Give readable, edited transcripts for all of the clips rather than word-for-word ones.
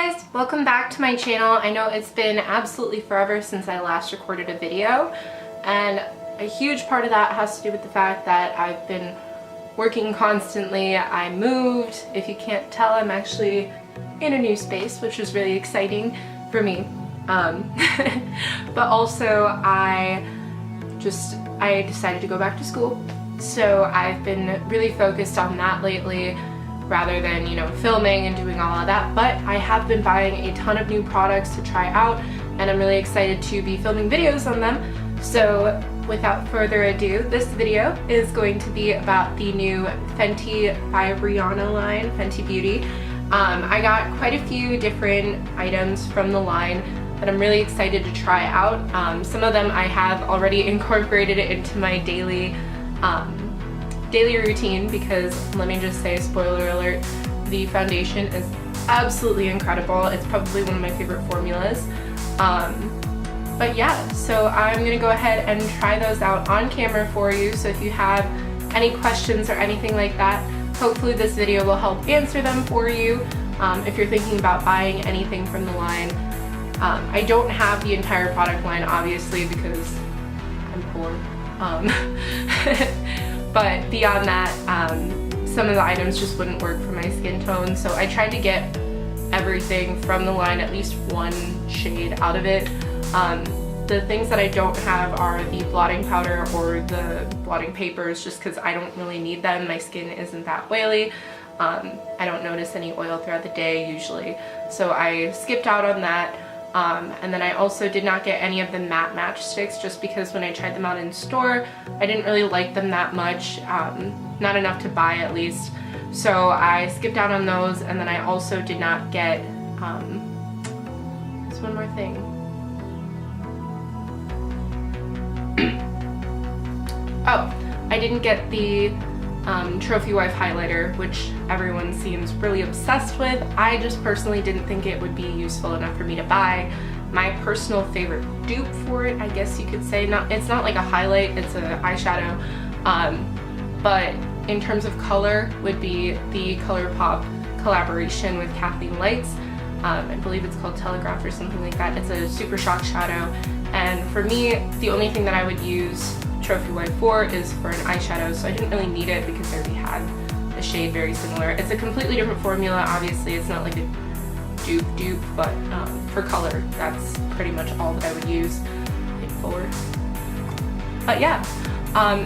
guys, welcome back to my channel. I know it's been absolutely forever since I last recorded a video, and a huge part of that has to do with the fact that I've been working constantly. I moved. If you can't tell, I'm actually in a new space, which is really exciting for me. But also I decided to go back to school, so I've been really focused on that lately rather than, you know, filming and doing all of that. But I have been buying a ton of new products to try out, and I'm really excited to be filming videos on them. So without further ado, this video is going to be about the new Fenty by Rihanna line, Fenty Beauty. I got quite a few different items from the line that I'm really excited to try out. Some of them I have already incorporated into my daily routine, because let me just say, spoiler alert, the foundation is absolutely incredible. It's probably one of my favorite formulas. But yeah, so I'm gonna go ahead and try those out on camera for you. So if you have any questions or anything like that, hopefully this video will help answer them for you. If you're thinking about buying anything from the line, I don't have the entire product line, obviously, because I'm poor. But beyond that, some of the items just wouldn't work for my skin tone, so I tried to get everything from the line, at least one shade out of it. The things that I don't have are the blotting powder or the blotting papers, just because I don't really need them. My skin isn't that oily. I don't notice any oil throughout the day usually, so I skipped out on that. And then I also did not get any of the matte matchsticks, just because when I tried them out in store, I didn't really like them that much, not enough to buy at least. So I skipped out on those, and then I also did not get, there's one more thing. Oh, I didn't get the Trophy Wife highlighter, which everyone seems really obsessed with. I just personally didn't think it would be useful enough for me to buy. My personal favorite dupe for it, I guess you could say, it's not like a highlight, it's an eyeshadow, but in terms of color would be the ColourPop collaboration with Kathleen Lights. I believe it's called Telegraph or something like that. It's a super shock shadow, and for me, the only thing that I would use Trophy Wife for is for an eyeshadow, so I didn't really need it because I already had a shade very similar. It's a completely different formula, obviously. It's not like a dupe, but for color, that's pretty much all that I would use it for. But yeah,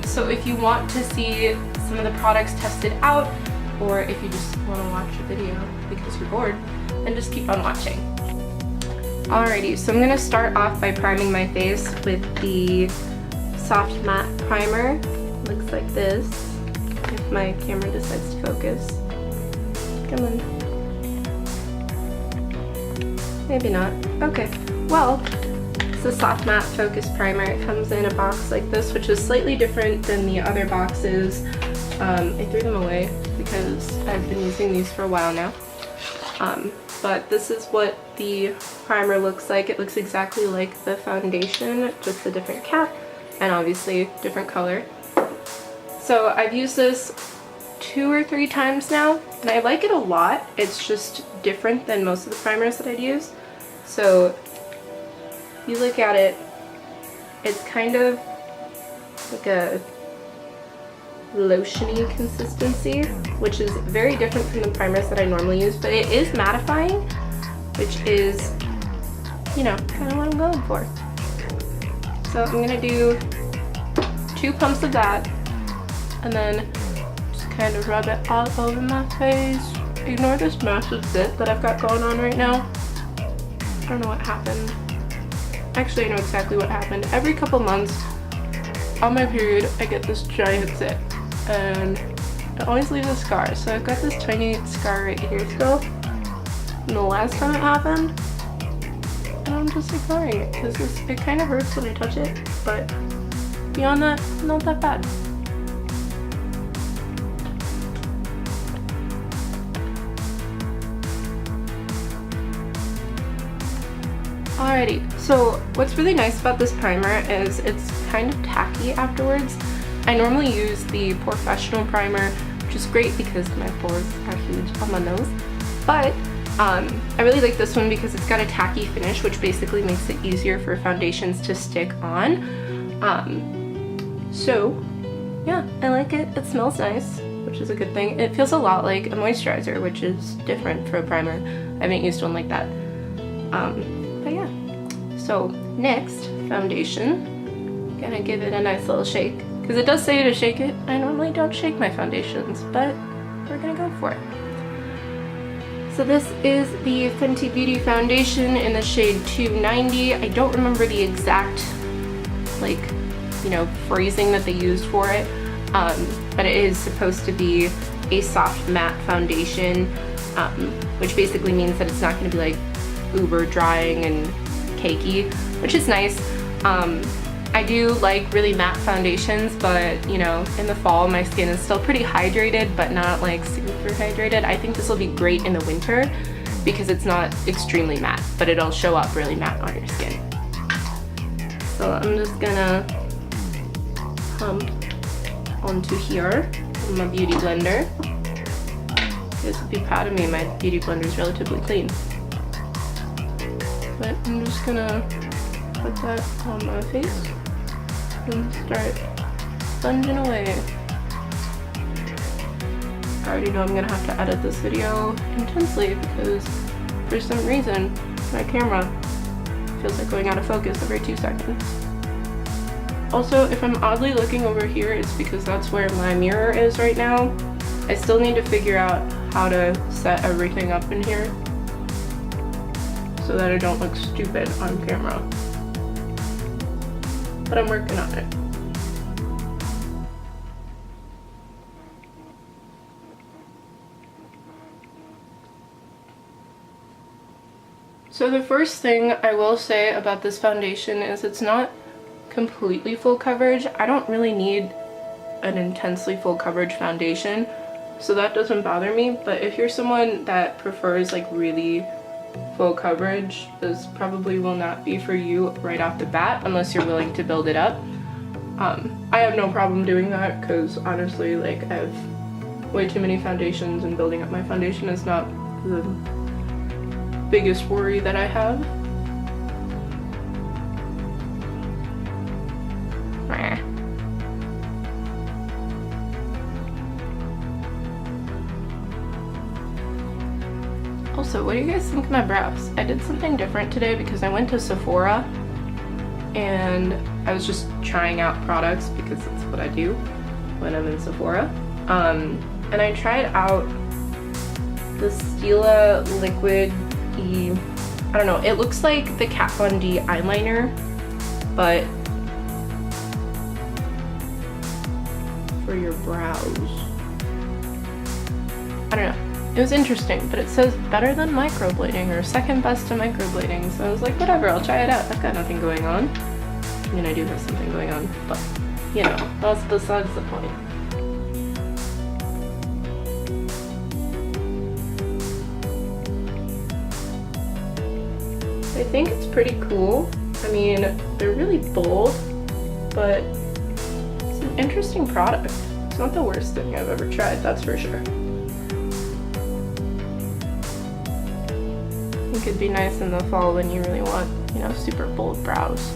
so if you want to see some of the products tested out, or if you just want to watch a video because you're bored, then just keep on watching. Alrighty, so I'm going to start off by priming my face with the Soft Matte Primer. Looks like this, if my camera decides to focus. Come on. Maybe not. Okay. Well, it's a Soft Matte Focus Primer. It comes in a box like this, which is slightly different than the other boxes. I threw them away because I've been using these for a while now. But this is what the primer looks like. It looks exactly like the foundation, just a different cap, and obviously different color. So I've used this 2 or 3 times now, and I like it a lot. It's just different than most of the primers that I'd use. So if you look at it, it's kind of like a lotiony consistency, which is very different from the primers that I normally use, but it is mattifying, which is, you know, kind of what I'm going for. So I'm gonna do 2 pumps of that, and then just kind of rub it all over my face. Ignore this massive zit that I've got going on right now. I don't know what happened. Actually, I know exactly what happened. Every couple months on my period, I get this giant zit, and it always leaves a scar. So I've got this tiny scar right here still. And the last time it happened, and I'm just ignoring it because it kind of hurts when I touch it, but beyond that, not that bad. Alrighty, so what's really nice about this primer is it's kind of tacky afterwards. I normally use the Professional primer, which is great because my pores are huge on my nose, but I really like this one because it's got a tacky finish, which basically makes it easier for foundations to stick on. So yeah, I like it. It smells nice, which is a good thing. It feels a lot like a moisturizer, which is different for a primer. I haven't used one like that. But yeah. So next, foundation. Gonna give it a nice little shake. Because it does say to shake it. I normally don't shake my foundations, but we're gonna go for it. So this is the Fenty Beauty foundation in the shade 290. I don't remember the exact, like, you know, phrasing that they used for it, but it is supposed to be a soft matte foundation, which basically means that it's not going to be like uber drying and cakey, which is nice. I do like really matte foundations, but you know, in the fall my skin is still pretty hydrated, but not like super hydrated. I think this will be great in the winter because it's not extremely matte, but it'll show up really matte on your skin. So I'm just gonna pump onto here with my beauty blender. You guys would be proud of me, my beauty blender is relatively clean. But I'm just gonna put that on my face and start sponging away. I already know I'm gonna have to edit this video intensely because for some reason my camera feels like going out of focus every 2 seconds. Also, if I'm oddly looking over here, it's because that's where my mirror is right now. I still need to figure out how to set everything up in here so that I don't look stupid on camera. But I'm working on it. So the first thing I will say about this foundation is it's not completely full coverage. I don't really need an intensely full coverage foundation, so that doesn't bother me. But if you're someone that prefers like really full coverage, this probably will not be for you right off the bat unless you're willing to build it up. I have no problem doing that because honestly, like, I have way too many foundations and building up my foundation is not the biggest worry that I have. Also, what do you guys think of my brows? I did something different today because I went to Sephora and I was just trying out products because that's what I do when I'm in Sephora. And I tried out the Stila liquid I don't know, it looks like the Kat Von D eyeliner, but for your brows. I don't know. It was interesting, but it says better than microblading or second best to microblading, so I was like, whatever, I'll try it out. I've got nothing going on. I mean, I do have something going on, but you know, that's besides the point. I think it's pretty cool. I mean, they're really bold, but it's an interesting product. It's not the worst thing I've ever tried, that's for sure. I think it'd be nice in the fall when you really want, you know, super bold brows.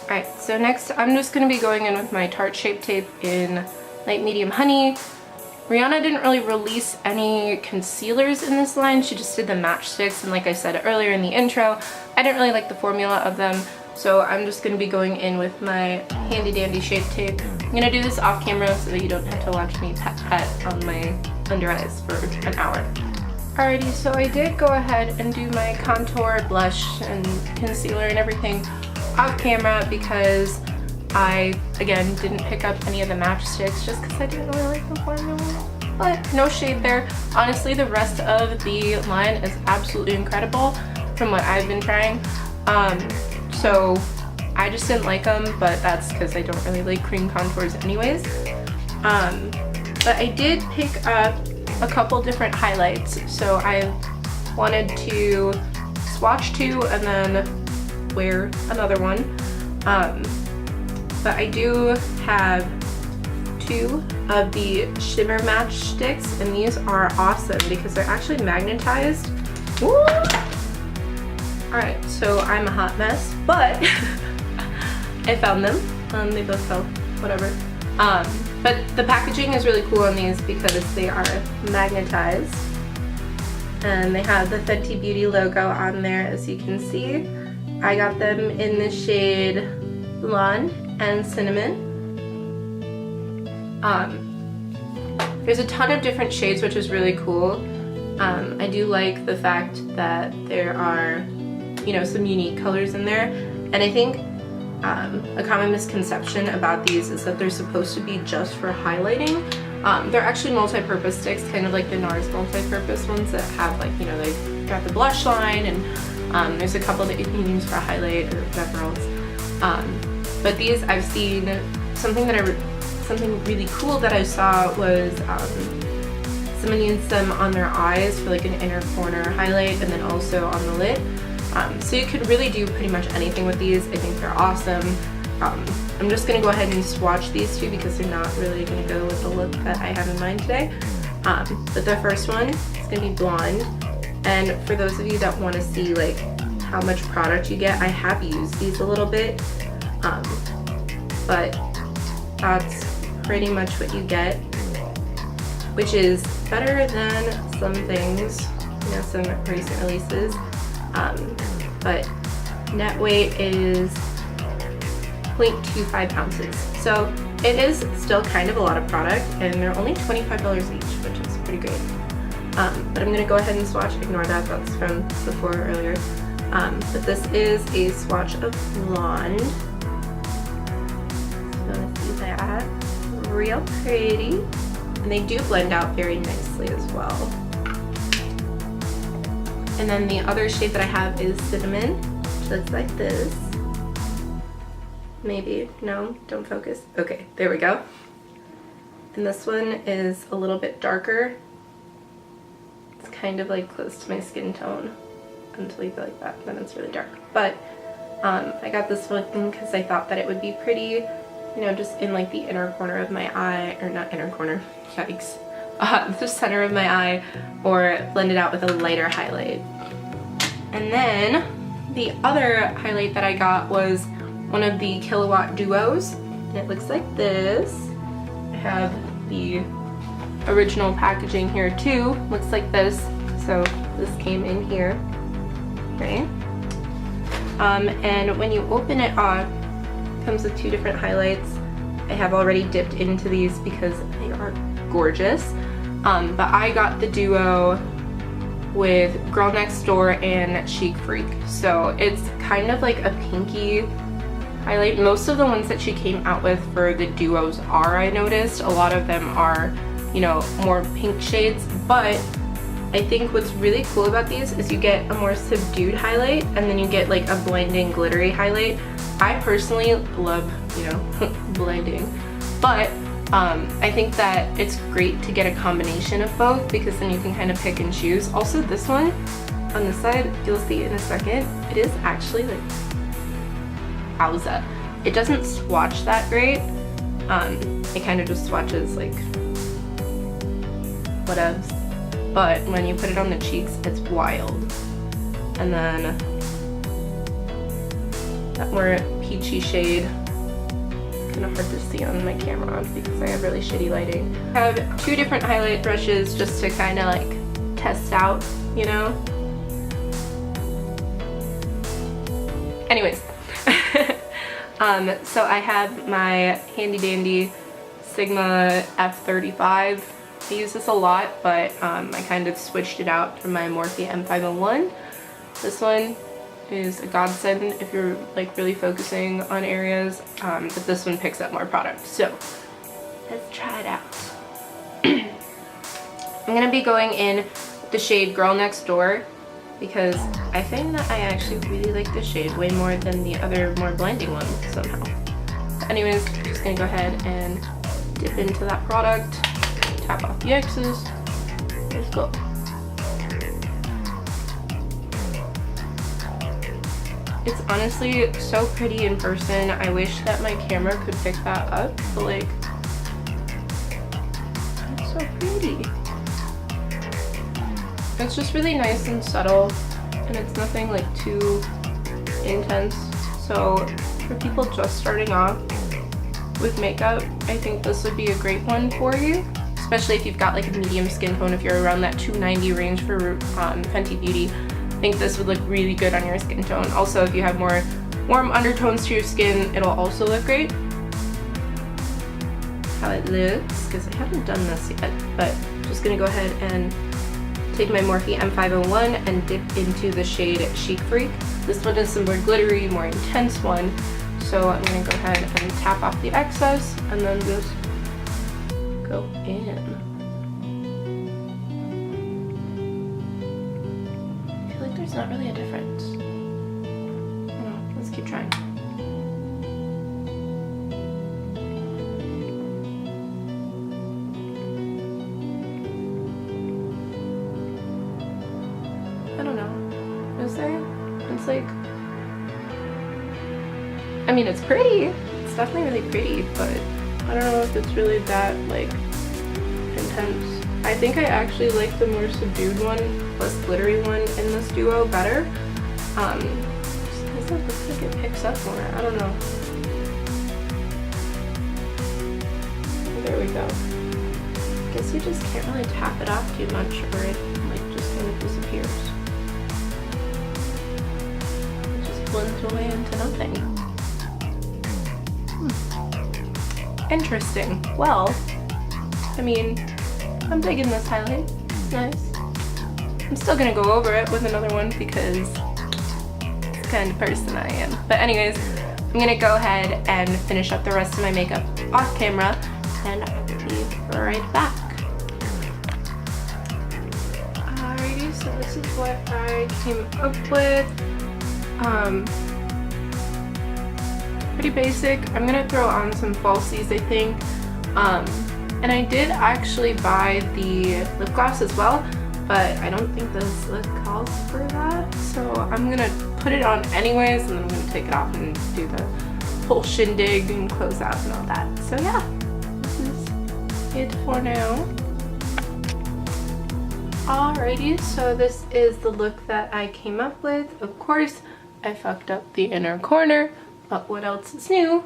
Alright, so next I'm just going to be going in with my Tarte Shape Tape in Light Medium Honey. Rihanna didn't really release any concealers in this line, she just did the matchsticks, and like I said earlier in the intro, I didn't really like the formula of them, so I'm just going to be going in with my handy dandy Shape Tape. I'm going to do this off camera so that you don't have to watch me pat on my under eyes for an hour. Alrighty, so I did go ahead and do my contour, blush, and concealer and everything off camera because I, again, didn't pick up any of the matchsticks just because I didn't really like the formula. But no shade there. Honestly, the rest of the line is absolutely incredible from what I've been trying. So I just didn't like them, but that's because I don't really like cream contours anyways. But I did pick up a couple different highlights. So I wanted to swatch 2 and then wear another one. But I do have 2 of the shimmer match sticks, and these are awesome because they're actually magnetized. Woo! Alright, so I'm a hot mess, but I found them. They both fell, whatever. But the packaging is really cool on these because they are magnetized. And they have the Fenty Beauty logo on there, as you can see. I got them in the shade Blonde and Cinnamon. There's a ton of different shades, which is really cool. I do like the fact that there are, you know, some unique colors in there. And I think a common misconception about these is that they're supposed to be just for highlighting. They're actually multi-purpose sticks, kind of like the NARS multi-purpose ones that have, like, you know, they got the blush line, and there's a couple that you can use for a highlight or whatever else. But these, I've seen something really cool that I saw was someone used them on their eyes for like an inner corner highlight, and then also on the lid. So you could really do pretty much anything with these. I think they're awesome. I'm just going to go ahead and swatch these 2 because they're not really going to go with the look that I have in mind today. But the first one is going to be Blonde. And for those of you that want to see like how much product you get, I have used these a little bit. But that's pretty much what you get, which is better than some things, you know, some recent releases. But net weight is 0.25 ounces. So it is still kind of a lot of product, and they're only $25 each, which is pretty great. But I'm gonna go ahead and swatch, ignore that, that's from Sephora earlier. But this is a swatch of Blonde. So see that, real pretty. And they do blend out very nicely as well. And then the other shade that I have is Cinnamon, which looks like this. Maybe, no, don't focus. Okay, there we go. And this one is a little bit darker. It's kind of like close to my skin tone until you go like that, then it's really dark. But I got this one because I thought that it would be pretty, you know, just in like the inner corner of my eye, or not inner corner, yikes. The center of my eye, or blend it out with a lighter highlight. And then the other highlight that I got was one of the Killwatt duos, and it looks like this. I have the original packaging here too, looks like this. So this came in here, okay? And when you open it up, it comes with 2 different highlights. I have already dipped into these because they are gorgeous. But I got the duo with Girl Next Door and Chic Phreak. So it's kind of like a pinky highlight. Most of the ones that she came out with for the duos are, I noticed, a lot of them are, you know, more pink shades. But I think what's really cool about these is you get a more subdued highlight, and then you get like a blending glittery highlight. I personally love, you know, blending, but I think that it's great to get a combination of both because then you can kind of pick and choose. Also, this one on this side, you'll see in a second, it is actually like, wowza. It doesn't swatch that great. It kind of just swatches like whatevs. But when you put it on the cheeks, it's wild. And then that more peachy shade, kind of hard to see on my camera because I have really shitty lighting. I have 2 different highlight brushes just to kind of like test out, you know? Anyways, so I have my handy dandy Sigma F35. I use this a lot, but I kind of switched it out from my Morphe M501. This one is a godsend if you're like really focusing on areas, but this one picks up more product. So let's try it out. I'm gonna be going in the shade Girl Next Door because I find that I actually really like this shade way more than the other more blending ones somehow. But anyways, I'm just gonna go ahead and dip into that product, tap off the X's, let's go. It's honestly so pretty in person. I wish that my camera could pick that up, but like, it's so pretty. It's just really nice and subtle, and it's nothing like too intense. So for people just starting off with makeup, I think this would be a great one for you, especially if you've got like a medium skin tone. If you're around that 290 range for Fenty Beauty, I think this would look really good on your skin tone. Also, if you have more warm undertones to your skin, it'll also look great. How it looks, because I haven't done this yet, but I'm just gonna go ahead and take my Morphe M501 and dip into the shade Chic Phreak. This one is some more glittery, more intense one. So I'm gonna go ahead and tap off the excess and then just go in. I feel like there's not really a difference. Oh, let's keep trying. I don't know. Is there? It's like, I mean, it's pretty. It's definitely really pretty, but I don't know if it's really that like intense. I think I actually like the more subdued one, less glittery one in this duo better. Just because it looks like it picks up more. I don't know. There we go. I guess you just can't really tap it off too much, or it like just kind of disappears. It just blends away into nothing. Interesting. Well, I mean, I'm digging this highlight. It's nice. I'm still gonna go over it with another one because it's the kind of person I am. But anyways, I'm gonna go ahead and finish up the rest of my makeup off camera, and I will be right back. Alrighty, so this is what I came up with. Pretty basic. I'm gonna throw on some falsies, I think. And I did actually buy the lip gloss as well, but I don't think this look calls for that. So I'm gonna put it on anyways, and then I'm gonna take it off and do the whole shindig and close out and all that. So yeah, this is it for now. Alrighty, so this is the look that I came up with. Of course, I fucked up the inner corner, but what else is new?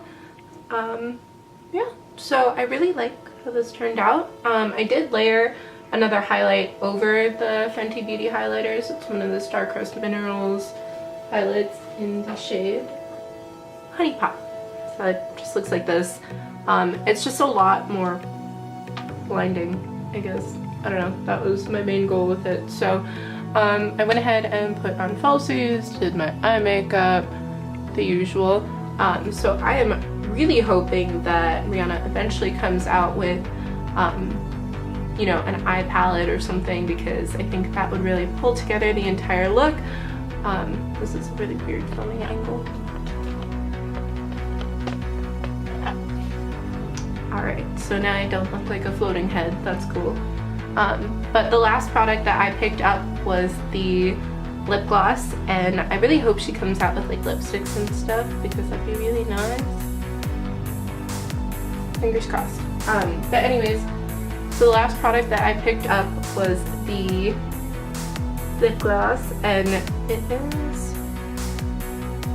Yeah, so I really like how this turned out. I did layer another highlight over the Fenty Beauty highlighters. It's one of the Star-Crust Minerals highlights in the shade Honey Pot. So it just looks like this. It's just a lot more blinding, I guess. I don't know, that was my main goal with it. So I went ahead and put on falsies, did my eye makeup, the usual. So I am really hoping that Rihanna eventually comes out with you know, an eye palette or something, because I think that would really pull together the entire look. This is a really weird filming angle. Alright, so now I don't look like a floating head. That's cool. But the last product that I picked up was the lip gloss, and I really hope she comes out with like lipsticks and stuff, because that'd be really nice. Fingers crossed. But anyways, so the last product that I picked up was the lip gloss, and it is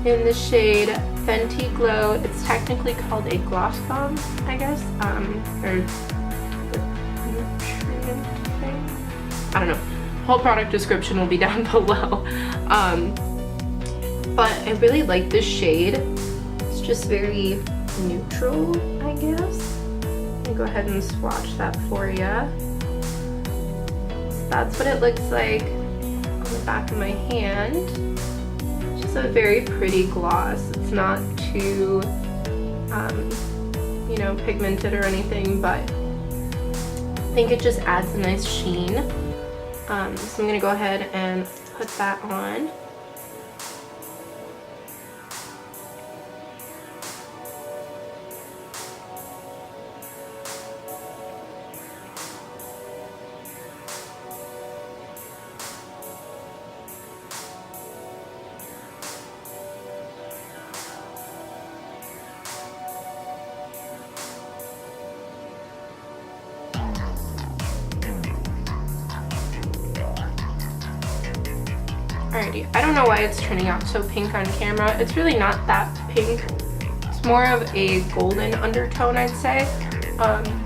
in the shade Fenty Glow. It's technically called a gloss bomb, I guess, or nutrient thing. I don't know. Whole product description will be down below. But I really like this shade. It's just very neutral, I guess. Let me go ahead and swatch that for you. So that's what it looks like on the back of my hand. It's just a very pretty gloss. It's not too, you know, pigmented or anything, but I think it just adds a nice sheen. So I'm gonna go ahead and put that on. pretty. I don't know why it's turning out so pink on camera. It's really not that pink. It's more of a golden undertone, I'd say.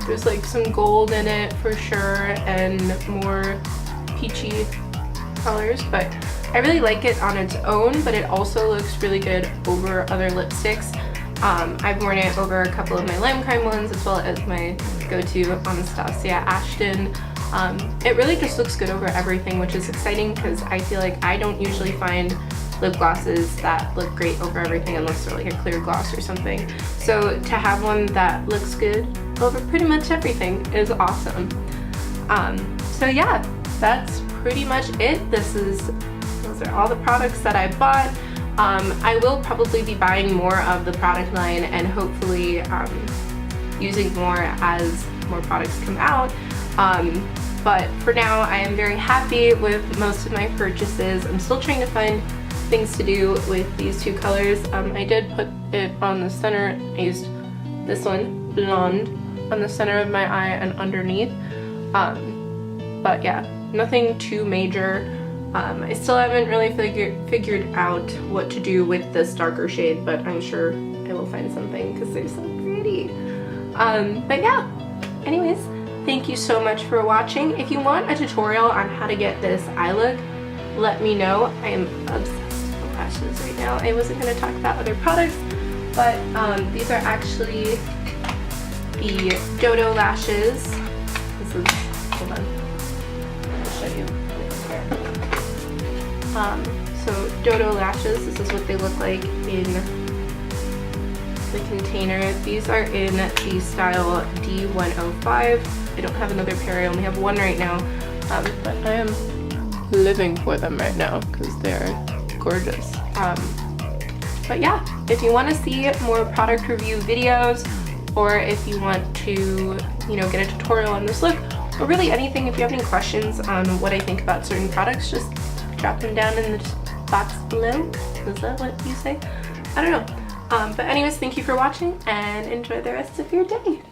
There's like some gold in it for sure and more peachy colors, but I really like it on its own, but it also looks really good over other lipsticks. I've worn it over a couple of my lime crime ones as well as my go-to Anastasia Ashton. It really just looks good over everything, which is exciting because I feel like I don't usually find lip glosses that look great over everything unless they're like a clear gloss or something. So to have one that looks good over pretty much everything is awesome. So yeah, that's pretty much it. Those are all the products that I bought. I will probably be buying more of the product line and hopefully using more as more products come out. But for now, I am very happy with most of my purchases. I'm still trying to find things to do with these two colors. I did put it on the center. I used this one, blonde, on the center of my eye and underneath. But yeah, nothing too major. I still haven't really figured out what to do with this darker shade, but I'm sure I will find something because they're so pretty. But yeah, anyways, thank you so much for watching. If you want a tutorial on how to get this eye look, let me know. I am obsessed with lashes right now. I wasn't going to talk about other products, but these are actually the Dodo lashes. This is, hold on, I'll show you. So Dodo lashes, this is what they look like in the container. These are in the style D105. I don't have another pair, I only have one right now, but I am living for them right now because they're gorgeous. But yeah, if you want to see more product review videos, or if you want to, you know, get a tutorial on this look, or really anything, if you have any questions on what I think about certain products, just drop them down in the box below. Is that what you say? I don't know. But anyways, thank you for watching and enjoy the rest of your day.